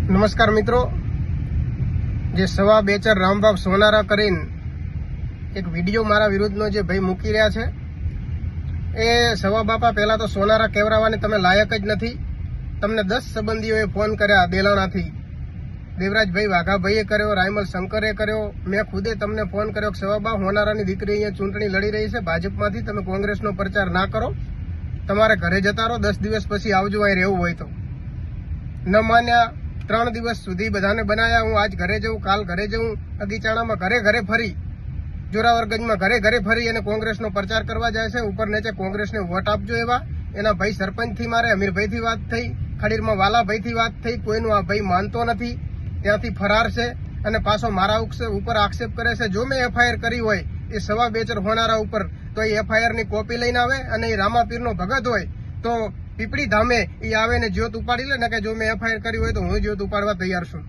નમસ્કાર મિત્રો, જે સવા બેચર રામબાગ સોનારા કરીને એક વિડીયો મારા વિરુદ્ધનો જે ભાઈ મૂકી રહ્યા છે, એ સવા બાપા પહેલા તો સોનારા કેવરાવાની તમે લાયક જ નથી. તમને 10 સંબંધીઓએ ફોન કર્યા દેલાણાથી. દેવરાજભાઈ વાઘાભાઈએ કર્યો, રાયમલ શંકરે કર્યો, મેં ખુદે તમને ફોન કર્યો કે સવા બા હોનારાની દીકરી અહીંયા ચૂંટણી લડી રહી છે ભાજપમાંથી, તમે કોંગ્રેસનો પ્રચાર ના કરો, તમારે ઘરે જતા રહો, 10 દિવસ પછી આવજો અહીં રહેવું હોય તો. ન માન્યા. 3 દિવસ સુધી બધાને બનાવ્યા. હું આજ ઘરે જઉં, કાલ ઘરે જઉં, અગીચાણામાં ઘરે ઘરે ફરી, જોરાવરગંજમાં ઘરે ઘરે ફરી અને કોંગ્રેસનો પ્રચાર કરવા જાય છે. ઉપર નીચે કોંગ્રેસને વોટ આપજો એવા. એના ભાઈ સરપંચથી મારે અમીરભાઈથી વાત થઈ, ખડીરમાં વાલાભાઈથી વાત થઈ, કોઈનું આ ભાઈ માનતો નથી, ત્યાંથી ફરાર છે અને પાછો મારા ઉપર આક્ષેપ કરે છે. જો મેં એફઆઈઆર કરી હોય એ સવા બેચર હોનારા ઉપર, તો એ એફઆઈઆરની કોપી લઈને આવે, અને એ રામાપીરનો ભગત હોય તો પીપળી ધામે એ આવે ને જ્યોત ઉપાડી લે ને, કે જો મેં એફઆઈઆર કરી હોય તો હું જ્યોત ઉપાડવા તૈયાર છું.